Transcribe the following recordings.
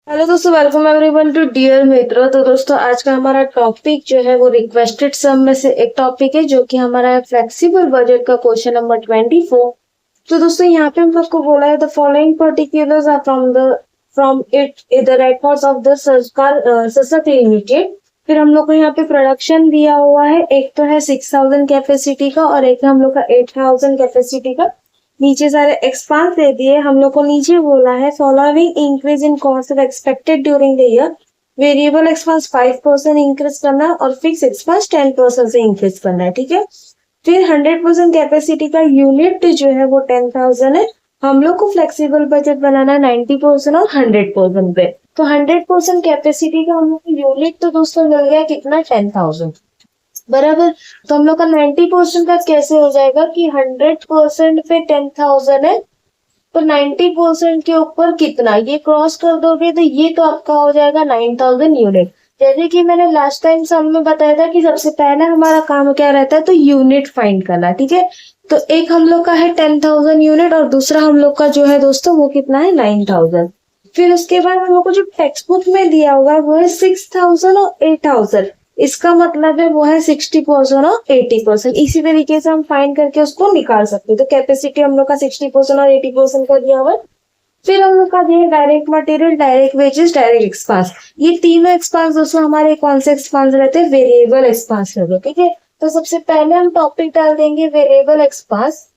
Hello दोस्तों, welcome everyone to dear मित्रों। तो दोस्तों आज का हमारा टॉपिक जो है वो रिक्वेस्टेड सम में से एक टॉपिक है जो कि हमारा है फ्लेक्सिबल बजट का क्वेश्चन नंबर 24। तो दोस्तों यहाँ पे हम आपको बोला है the following particulars are from it the records of the Sarkar Sashakt limited. फिर हम लोग को यहाँ पे प्रोडक्शन दिया हुआ है, एक तो है 6000 कैपेसिटी का और एक है हम लोग का 8000 कैपेसिटी का। नीचे सारे एक्सपांस दे दिए, हम लोग को नीचे बोला है following increase in cost of expected during the year. Variable expanse 5% increase करना है और फिक्स एक्सपांस 10% से इंक्रीज करना है। ठीक है, फिर 100% कैपेसिटी का यूनिट जो है वो 10,000 है। हम लोग को फ्लेक्सिबल बजट बनाना है 90% और 100% पे। तो 100% कैपेसिटी का हम लोग को यूनिट तो दोस्तों मिल गया कितना, 10,000 बराबर। तो हम लोग का 90% का कैसे हो जाएगा कि 100% पे 10,000 है तो 90% के ऊपर कितना, ये क्रॉस कर दोगे तो ये तो आपका हो जाएगा 9,000 यूनिट। जैसे कि मैंने लास्ट टाइम सम में बताया था कि सबसे पहले हमारा काम क्या रहता है, तो यूनिट फाइंड करना। ठीक है, तो एक हम लोग का है 10,000 यूनिट और दूसरा हम लोग का जो है दोस्तों वो कितना है, 9,000। फिर उसके बाद हम लोग को जो टेक्स्ट बुक में दिया होगा वो है 6,000 और 8,000। इसका मतलब है वो है 60% और 80%। इसी तरीके से हम फाइंड करके उसको निकाल सकते हैं। तो कैपेसिटी हम लोग का 60% और 80% का दिया हुआ है। फिर हम लोग का दिया direct material, direct wages, direct expanse. ये तीनों एक्सपांस दोस्तों हमारे कौन से एक्सपांस रहते हैं, वेरिएबल एक्सपांस रहते हैं। ठीक है, तो सबसे पहले हम टॉपिक डाल देंगे वेरिएबल एक्सपांस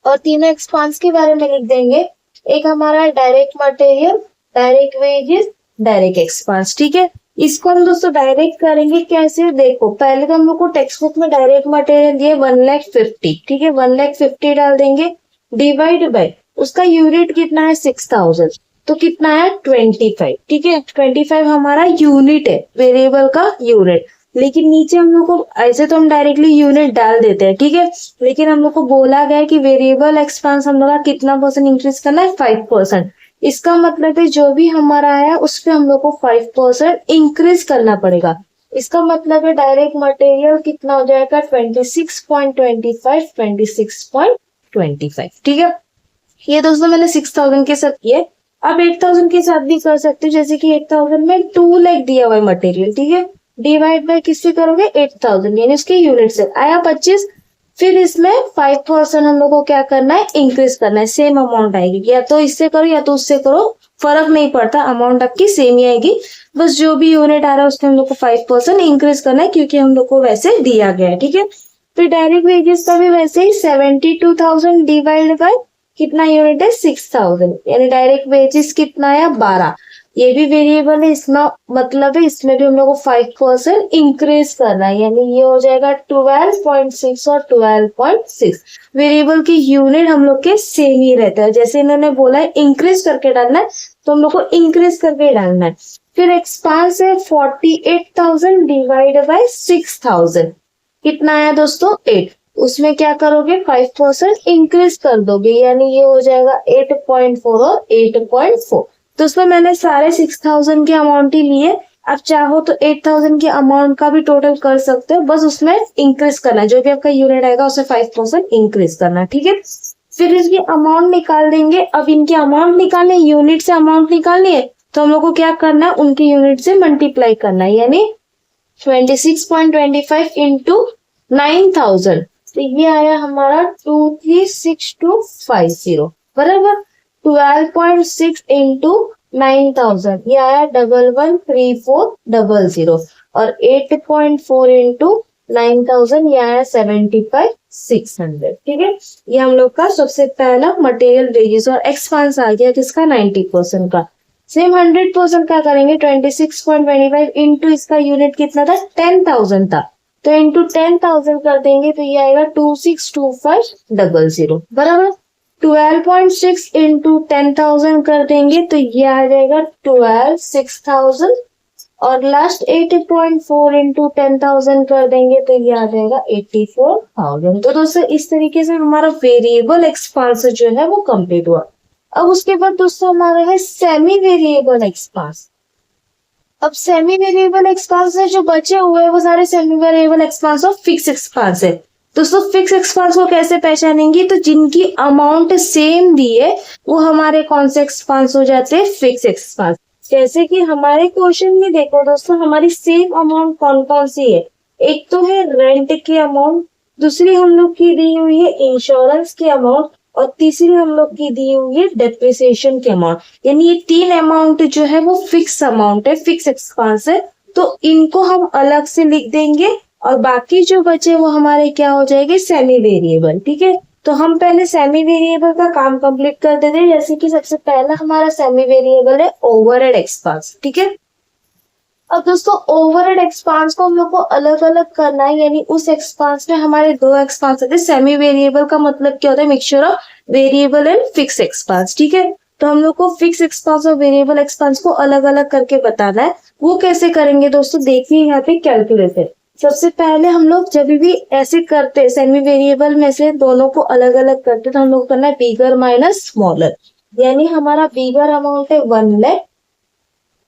और तीनों एक्सपांस के बारे में लिख देंगे। एक हमारा direct material, direct wages, direct expanse. ठीक है, इसको हम दोस्तों डायरेक्ट करेंगे कैसे, देखो पहले तो हम लोग को टेक्स्ट बुक में डायरेक्ट मटेरियल दिए 1,50,000। ठीक है, 1,50,000 डाल देंगे, डिवाइड बाय उसका यूनिट कितना है 6,000, तो कितना है 25। ठीक है, 25 हमारा यूनिट है, वेरिएबल का यूनिट। लेकिन नीचे हम लोग को ऐसे तो हम डायरेक्टली यूनिट डाल देते हैं। ठीक है, लेकिन हम लोग को बोला गया है कि वेरिएबल एक्सपांस हम लोग का कितना परसेंट इंक्रीज करना है, 5%। इसका मतलब है जो भी हमारा आया उस पे हम लोग को 5% इंक्रीज करना पड़ेगा। इसका मतलब है डायरेक्ट मटेरियल कितना हो जाएगा, 26.25, 26.25। ठीक है, ये दोस्तों मैंने 6,000 के साथ किया। अब 8,000 के साथ भी कर सकते हो, जैसे कि 8,000 में 2 लाख दिया हुआ है मटेरियल। ठीक है, डिवाइड बाय किससे करोगे, 8,000 यानी उसके यूनिट से आया 25। फिर इसमें 5% हम लोग को क्या करना है, इंक्रीज करना है। सेम अमाउंट आएगी, या तो इससे करो या तो उससे करो, फर्क नहीं पड़ता, अमाउंट आपकी सेम ही आएगी। बस जो भी यूनिट आ रहा है उसमें हम लोग को 5% इंक्रीज करना है क्योंकि हम लोग को वैसे दिया गया है। ठीक है, फिर डायरेक्ट वेजेस का भी वैसे ही 72,000 डिवाइड बाय कितना यूनिट है, 6,000 यानी डायरेक्ट वेजेस कितना आया, 12। ये भी वेरिएबल है, इसमें मतलब है इसमें भी हम लोग को 5% इंक्रीज करना है, यानी ये हो जाएगा 12.6 और 12.6। वेरिएबल की यूनिट हम लोग के सेम ही रहता है, जैसे इन्होंने बोला है इंक्रीज करके डालना है तो हम लोग को इंक्रीज करके डालना है। फिर एक्सपांस है 48,000 डिवाइड बाय 6,000, कितना आया दोस्तों, 8। उसमें क्या करोगे, 5% इंक्रीज कर दोगे, यानी ये हो जाएगा 8.4 और 8.4। तो उसमें मैंने सारे 6,000 के अमाउंट ही लिए। आप चाहो तो 8,000 के अमाउंट का भी टोटल कर सकते हो, बस उसमें इंक्रीज करना है, जो भी आपका यूनिट आएगा उसमें 5% इंक्रीज करना है। ठीक है, फिर इसकी अमाउंट निकाल देंगे। अब इनके अमाउंट निकालने, यूनिट से अमाउंट निकालनी है तो हम लोग को क्या करना है, उनके यूनिट से मल्टीप्लाई करना है, यानी 26.25 इंटू 9,000, तो ये आया हमारा 236250 बराबर। 12.6 इंटू 9,000 ये आया 113400 और 8.4 इंटू 9,000 ये आया 75,600। ठीक है, ये हम लोग का सबसे पहला मटेरियल वेजेस और एक्सपांस आ गया किसका, 90% का। सेम 100% का करेंगे, 26.25 इंटू इसका यूनिट कितना था, 10,000 था, तो इंटू 10,000 कर देंगे तो ये आएगा 262500 बराबर। 12.6 इंटू 10,000 कर देंगे तो ये आ जाएगा 12,6,000 और लास्ट 8.4 इंटू 10,000 कर देंगे तो ये आ जाएगा 84,000। तो दोस्तों इस तरीके से हमारा वेरिएबल एक्सपांस जो है वो कंप्लीट हुआ। अब उसके बाद दोस्तों हमारा है सेमी वेरिएबल एक्सपांस। अब सेमी वेरिएबल एक्सपांस है, जो बचे हुए हैं वो सारे सेमी वेरिएबल एक्सपांस और फिक्स एक्सपांस है। दोस्तों फिक्स एक्सपांस को कैसे पहचानेंगे, तो जिनकी अमाउंट सेम दी है वो हमारे कौन से एक्सपांस हो जाते हैं, फिक्स एक्सपांस। जैसे कि हमारे क्वेश्चन में देखो दोस्तों, हमारी सेम अमाउंट कौन कौन सी है। एक तो है रेंट की अमाउंट, दूसरी हम लोग की दी हुई है इंश्योरेंस की अमाउंट, और तीसरी हम लोग की दी हुई है डेप्रिसिएशन की अमाउंट। यानी ये तीन अमाउंट जो है वो फिक्स अमाउंट है, फिक्स एक्सपेंस है, तो इनको हम अलग से लिख देंगे और बाकी जो बचे वो हमारे क्या हो जाएंगे, सेमी वेरिएबल। ठीक है, तो हम पहले सेमी वेरिएबल का काम कंप्लीट कर देते हैं। जैसे कि सबसे पहला हमारा सेमी वेरिएबल है ओवरहेड एक्सपेंस। ठीक है, अब दोस्तों ओवरहेड एक्सपेंस को हम लोग को अलग अलग करना है, यानी उस एक्सपेंस में हमारे दो एक्सपेंस होते हैं। सेमी वेरिएबल का मतलब क्या होता है, mixture of variable and fix expense. ठीक है, तो हम लोग को फिक्स एक्सपेंस और वेरिएबल एक्सपेंस को अलग अलग करके बताना है। वो कैसे करेंगे दोस्तों, देखिए यहाँ पे कैलकुलेटर। सबसे पहले हम लोग जब भी ऐसे करते हैं, सेमी वेरिएबल में से दोनों को अलग अलग करते, तो हम लोग करना है बिगर माइनस स्मॉलर। यानी हमारा बिगर अमाउंट है 1 लाख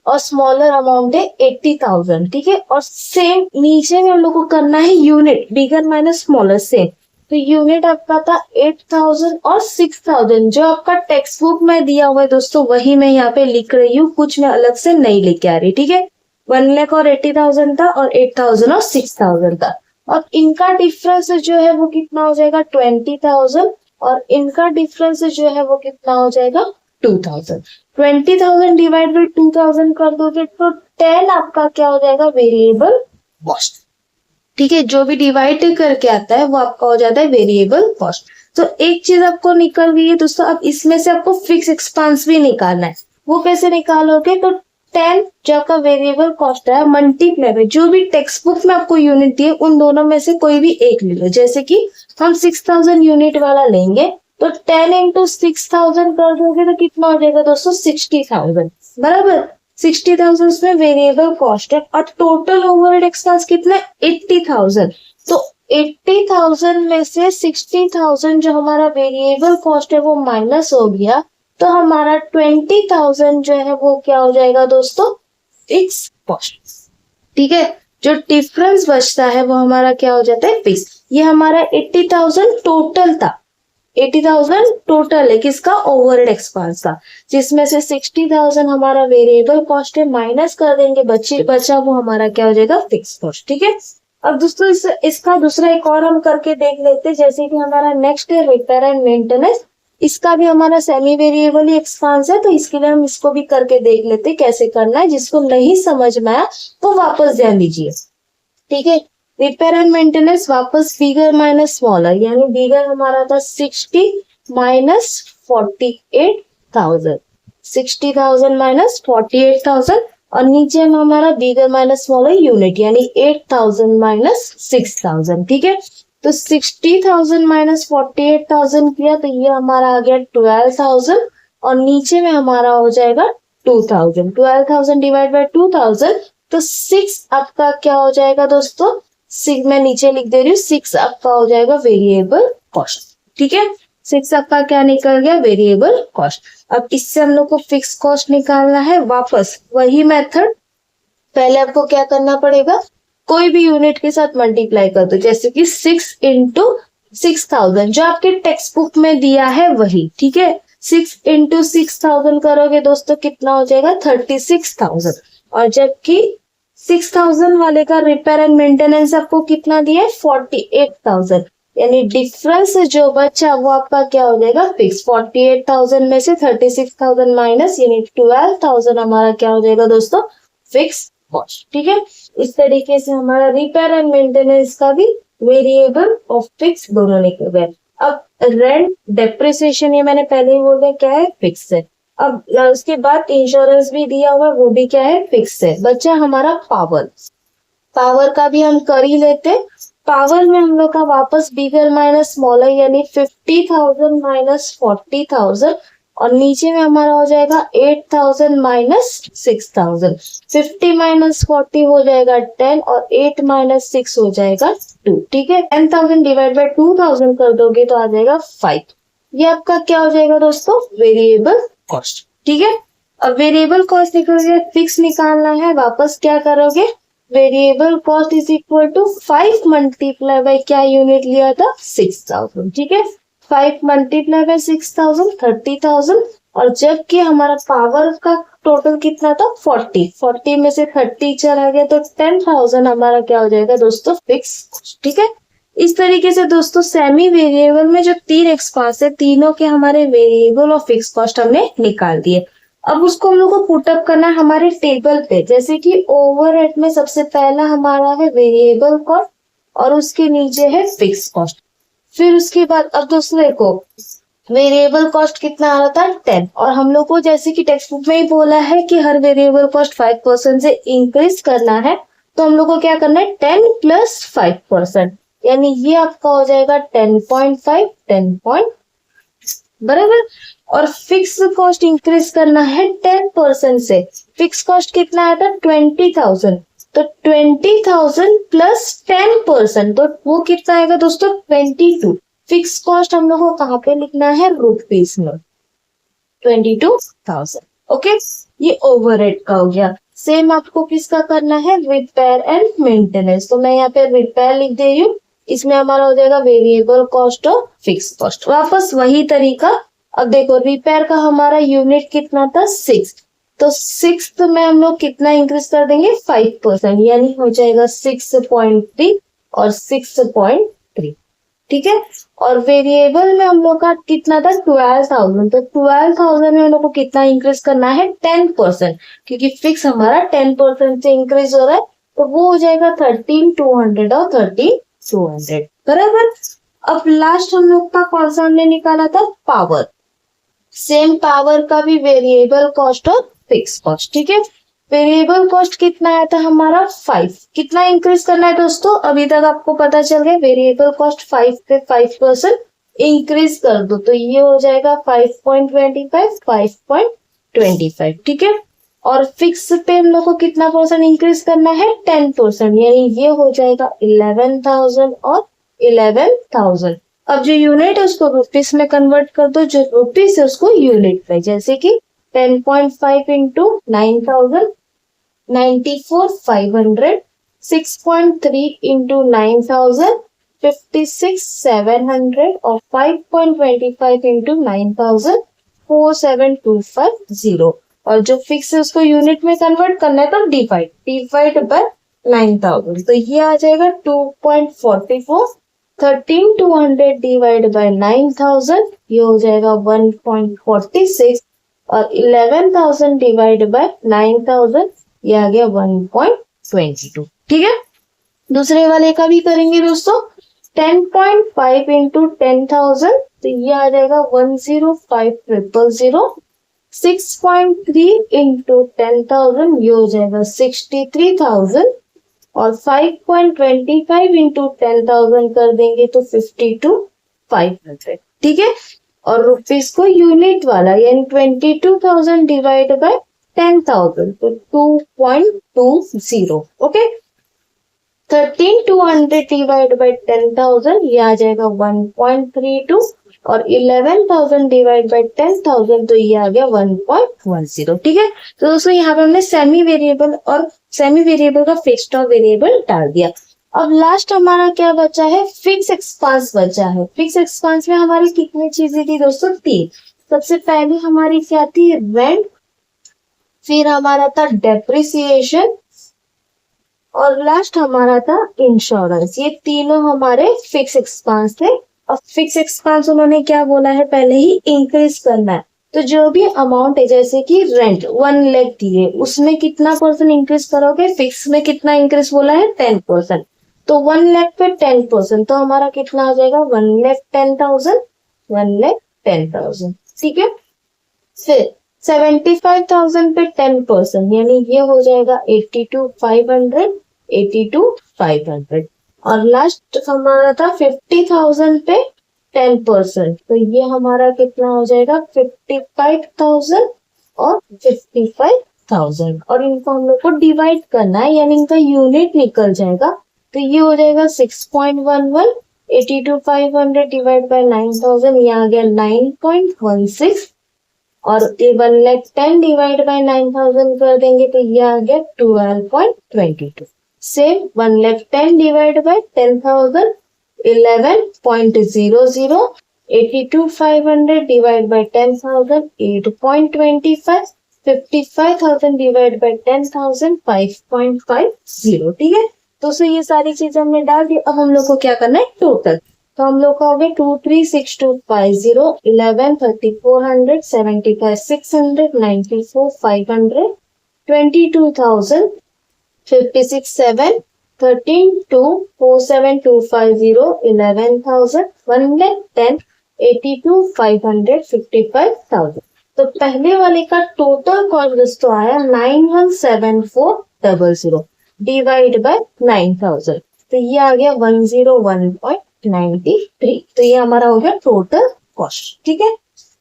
और स्मॉलर अमाउंट है 80,000। ठीक है, और सेम नीचे में हम लोग को करना है unit, bigger minus smaller same. तो यूनिट आपका था 8,000 और 6,000, जो आपका टेक्स्ट बुक में दिया हुआ है दोस्तों वही मैं यहाँ पे लिख रही हूँ, कुछ मैं अलग से नहीं लेके आ रही। ठीक है, 1 लाख और 80,000 था और 8,000 और 6,000 था, और इनका डिफरेंस जो है वो कितना हो जाएगा 20,000, और इनका डिफरेंस जो है वो कितना हो जाएगा 2,000। 20,000 डिवाइड बाई 2,000 कर दोगे तो 10 आपका क्या हो जाएगा, वेरिएबल कॉस्ट। ठीक है, जो भी डिवाइड करके आता है वो आपका हो जाता है वेरिएबल कॉस्ट। तो एक चीज आपको निकल गई है दोस्तों। अब इसमें से आपको फिक्स एक्सपेंस भी निकालना है। वो कैसे निकालोगे, तो 10 जो आपका वेरिएबल कॉस्ट है मल्टीप्लाई बाय जो भी टेक्स्ट बुक में आपको यूनिट दिए उन दोनों में से कोई भी एक ले लो। जैसे कि हम 6,000 यूनिट वाला लेंगे, तो 10 इंटू 6,000 कर दोगे तो कितना हो जाएगा दोस्तों 60,000। बराबर, 60,000 उसमें वेरिएबल कॉस्ट है, और टोटल ओवरहेड एक्सपेंस कितना है 80,000। तो 80,000 में से 60,000 जो हमारा वेरिएबल कॉस्ट है वो माइनस हो गया, तो हमारा 20,000 जो है वो क्या हो जाएगा दोस्तों, फिक्स कॉस्ट। ठीक है, जो डिफरेंस बचता है वो हमारा क्या हो जाता है, फिक्स। ये हमारा 80,000 टोटल था, 80,000 टोटल है किसका, ओवरहेड एक्सपेंस का, जिसमें से 60,000 हमारा वेरिएबल कॉस्ट है, माइनस कर देंगे बचा वो हमारा क्या हो जाएगा, फिक्स कॉस्ट। ठीक है, अब दोस्तों इसका दूसरा एक और हम करके देख लेते हैं। जैसे कि हमारा नेक्स्ट है रिपेयर एंड मेंटेनेंस। इसका भी हमारा सेमी वेरिएबल ही एक्सपेंस है, तो इसके लिए हम इसको भी करके देख लेते हैं कैसे करना है। जिसको नहीं समझ में आया वो वापस ध्यान दीजिए। ठीक है, रिपेयर एंड मेंटेनेंस वापस बिगर माइनस स्मॉलर, यानी बिगर हमारा था 60 माइनस 48,000, 60,000 माइनस 48,000, और नीचे में हमारा बिगर माइनस स्मॉलर यूनिट, यानी 8,000 माइनस 6,000। ठीक है, तो 60,000 माइनस 48,000 किया तो ये हमारा आ गया 12,000, और नीचे में हमारा हो जाएगा 2,000। 12,000 डिवाइड बाय 2,000, तो 6 आपका क्या हो जाएगा दोस्तों, 6 मैं नीचे लिख दे रही हूँ, 6 आपका हो जाएगा वेरिएबल कॉस्ट। ठीक है, 6 आपका क्या निकल गया, वेरिएबल कॉस्ट। अब इससे हम लोग को फिक्स कॉस्ट निकालना है। वापस वही मेथड, पहले आपको क्या करना पड़ेगा, कोई भी यूनिट के साथ मल्टीप्लाई कर दो। जैसे कि 6 इंटू 6,000 जो आपके टेक्स्ट बुक में दिया है वही। ठीक है, 6 इंटू 6,000 करोगे दोस्तों कितना हो जाएगा 36,000, और जबकि 6,000 वाले का रिपेयर एंड मेंटेनेंस आपको कितना दिया है 48,000, यानी डिफरेंस जो बचा वो आपका क्या हो जाएगा, फिक्स। 48,000 में से 36,000 माइनस, यानी 12,000 हमारा क्या हो जाएगा दोस्तों, फिक्स कॉस्ट। ठीक है, इस तरीके से हमारा रिपेयर एंड मेंटेनेंस का भी वेरिएबल और फिक्स दोनों निकल गए। अब रेंट डेप्रिसिएशन ये मैंने पहले ही बोल दिया क्या है, फिक्स है। अब उसके बाद इंश्योरेंस भी दिया हुआ है, वो भी क्या है, फिक्स है। बचा हमारा पावर, पावर का भी हम कर ही लेते। पावर में हम लोग का वापस बिगर माइनस स्मॉलर, यानी 50,000 माइनस 40,000, और नीचे में हमारा हो जाएगा 8,000 माइनस 6,000। 50 माइनस 40 हो जाएगा 10, और 8 माइनस 6 हो जाएगा 2। ठीक है, 10,000 डिवाइड बाय 2,000 कर दोगे तो आ जाएगा 5। ये आपका क्या हो जाएगा दोस्तों, वेरिएबल कॉस्ट। ठीक है, अब वेरिएबल कॉस्ट निकल गया, फिक्स निकालना है। वापस क्या करोगे, variable cost is equal to 5 multiply by क्या यूनिट लिया था 6,000। ठीक है, 5 मल्टीप्लाई बाय 6,000 30,000, और जबकि हमारा पावर का टोटल कितना था 40 में से 30 चला गया तो 10,000 हमारा क्या हो जाएगा दोस्तों फिक्स। ठीक है, इस तरीके से दोस्तों सेमी वेरिएबल में जो तीन एक्सपांस है तीनों के हमारे वेरिएबल और फिक्स कॉस्ट हमने निकाल दिए। अब उसको हम लोग को पुटअप करना है हमारे टेबल पे, जैसे कि ओवरहेड में सबसे पहला हमारा है वेरिएबल कॉस्ट और उसके नीचे है फिक्स कॉस्ट। फिर उसके बाद अब दोस्तों देखो वेरिएबल कॉस्ट कितना आ रहा था 10 और हम लोग को जैसे कि टेक्स्ट बुक में ही बोला है कि हर वेरिएबल कॉस्ट 5% से इंक्रीज करना है, तो हम लोग को क्या करना है 10 प्लस 5%, यानी ये आपका हो जाएगा 10.5 10 बराबर। और फिक्स कॉस्ट इंक्रीज करना है 10% से, फिक्स कॉस्ट कितना आया था 20,000, तो 20,000 प्लस 10%, तो वो कितना आएगा दोस्तों 22। फिक्स कॉस्ट हम लोग को कहाँ पे लिखना है रुपीज में 22,000। ओके, ये ओवरहेड का हो गया। सेम आपको किसका करना है रिपेयर एंड मेंटेनेंस, तो मैं यहाँ पे रिपेयर लिख दे रही हूँ, इसमें हमारा हो जाएगा वेरिएबल कॉस्ट और फिक्स कॉस्ट। वापस वही तरीका। अब देखो रिपेयर का हमारा यूनिट कितना था 6, तो 6 में हम लोग कितना इंक्रीज कर देंगे 5%, यानी हो जाएगा 6.3 और 6.3। ठीक है, और वेरिएबल में हम लोग का कितना था 12,000, तो 12,000 में हम लोग को कितना इंक्रीज करना है 10%, क्योंकि फिक्स हमारा 10% से इंक्रीज हो रहा है, तो वो हो जाएगा 13,200 और 13,200 बराबर। अब लास्ट हम लोग का कौन सा हमने निकाला था पावर, सेम पावर का भी वेरिएबल कॉस्ट और फिक्स कॉस्ट। ठीक है, वेरिएबल कॉस्ट कितना आया था हमारा 5, कितना इंक्रीज करना है दोस्तों, अभी तक आपको पता चल गया वेरिएबल कॉस्ट 5 पे 5% इंक्रीज कर दो, तो ये हो जाएगा 5.25 5.25। ठीक है, और फिक्स पे हम लोग को कितना परसेंट इंक्रीज करना है 10%, यानी ये हो जाएगा 11,000 और 11,000। अब जो यूनिट है उसको रुपीस में कन्वर्ट कर दो, जो रुपीस है उसको यूनिट में, जैसे कि 10.5 इंटू 9,000 94,500, 6.3 इंटू 9,000 56,700 और 5.25 इंटू 9,000 47,250। और जो फिक्स है उसको यूनिट में कन्वर्ट करना है तो डिवाइड बाय 9,000, तो ये आ जाएगा 2.44। 13,200 डिवाइड बाय 9,000 ये हो जाएगा 1.46 और 11,000 डिवाइड बाय 9,000 ये आ गया 1.22। ठीक है, दूसरे वाले का भी करेंगे दोस्तों। 10.5 इंटू 10,000 तो ये आ जाएगा 105,000। 6.3 इंटू 10,000 ये हो जाएगा 63,000 और 5.25 इंटू 10,000 कर देंगे तो 52,500। ठीक है, और रुपीस को यूनिट वाला यानी 22,000 डिवाइड बाय 10,000 तो 2.20। ओके, 13,200 डिवाइड बाय 10,000 ये आ जाएगा 1.32 और 11,000 डिवाइड बाय 10,000 तो ये आ गया 1.10। ठीक है, तो दोस्तों यहाँ पे हमने सेमी वेरिएबल का फिक्स्ड और वेरिएबल डाल दिया। अब लास्ट हमारा क्या बचा है फिक्स एक्सपांस बचा है। फिक्स एक्सपांस में हमारी कितनी चीजें थी दोस्तों 3। सबसे पहले हमारी क्या थी रेंट, फिर हमारा था डेप्रिसिएशन और लास्ट हमारा था इंश्योरेंस। ये तीनों हमारे फिक्स एक्सपांस थे। अब फिक्स एक्सपांस उन्होंने क्या बोला है पहले ही इंक्रीज करना है, तो जो भी अमाउंट है जैसे कि रेंट 1 लाख दिए उसमें कितना परसेंट इंक्रीज करोगे, फिक्स में कितना इंक्रीज बोला है 10%, तो 1 लाख पे 10% तो हमारा कितना आ जाएगा 1,10,000 1,10,000। ठीक है, फिर 75,000 पे 10% यानी ये हो जाएगा 82,500 और लास्ट हमारा था 50,000 पे 10% तो ये हमारा कितना हो जाएगा 55,000 और 55,000 और इनको हम लोग को डिवाइड करना है यानी इनका यूनिट निकल जाएगा, तो ये हो जाएगा 6.11। 82,500 डिवाइड बाय 9,000 ये आ गया 9.16 और 1,10,000 डिवाइड बाय 9,000 कर देंगे तो ये आ गया 12.22। Same 1,10,000 divide by 10,000 11.00 82,500 divide by 10,000 8.25, 55,000 divide by 10,000 5.50। ठीक है, तो ये सारी चीजें हमने डाल दी। अब हम लोग को क्या करना है, टोटल। तो हम लोग का हो गया 236250, 11 3400, 75 600, 94 500, 22,000, 56 7, 13 2, 47250, 11,000, 110, 82 500, 55,000। तो पहले वाले का टोटल कॉस्ट दोस्तों आया 917400 डिवाइड बाय 9000, तो ये आ गया 101.93। तो ये हमारा हो गया टोटल कॉस्ट। ठीक है,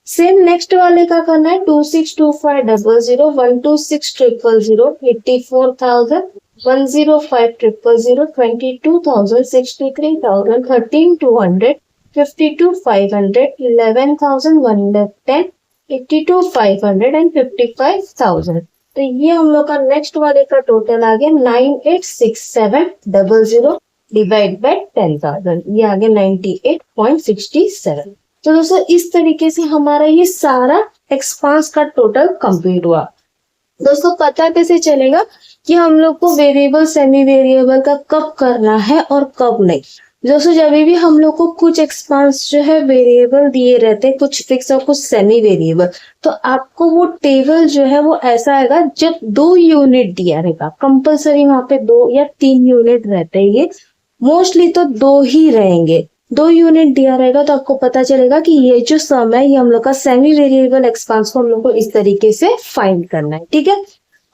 सेम नेक्स्ट वाले का करना है 262500, 12600, 84,000, 10500, 22,000, 63,000, 13,200, 52,500, 11,000, 110, 82,500 एंड 55,000। तो ये हम लोग का नेक्स्ट वाले का टोटल आ गया 986700 डिवाइड बाय 10,000, ये आ गया 98.67। तो दोस्तों इस तरीके से हमारा ये सारा एक्सपांस का टोटल कंप्लीट हुआ। दोस्तों पता कैसे चलेगा कि हम लोग को वेरिएबल सेमी वेरिएबल का कब करना है और कब नहीं। दोस्तों जब भी हम लोग को कुछ एक्सपांस जो है वेरिएबल दिए रहते हैं, कुछ फिक्स और कुछ सेमी वेरिएबल, तो आपको वो टेबल जो है वो ऐसा आएगा जब 2 यूनिट दिया रहेगा, कंपलसरी वहां पे 2 या 3 यूनिट रहते हैं, ये मोस्टली तो 2 ही रहेंगे। 2 यूनिट दिया रहेगा तो आपको पता चलेगा कि ये जो सम है ये हम लोग का सेमी वेरिएबल एक्सपांस को हम लोग को इस तरीके से फाइंड करना है। ठीक है,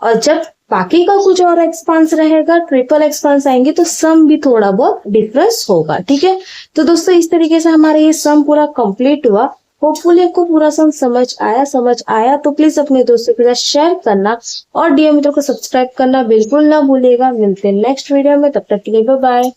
और जब बाकी का कुछ और एक्सपांस रहेगा, ट्रिपल एक्सपांस आएंगे, तो सम भी थोड़ा बहुत डिफरेंस होगा। ठीक है, तो दोस्तों इस तरीके से हमारा ये सम पूरा कंप्लीट हुआ। होपफुली आपको पूरा सम समझ आया तो प्लीज अपने दोस्तों के साथ शेयर करना और डीएम मित्रों को सब्सक्राइब करना बिल्कुल ना भूलिएगा। मिलते हैं नेक्स्ट वीडियो में, तब तक के लिए बाय बाय।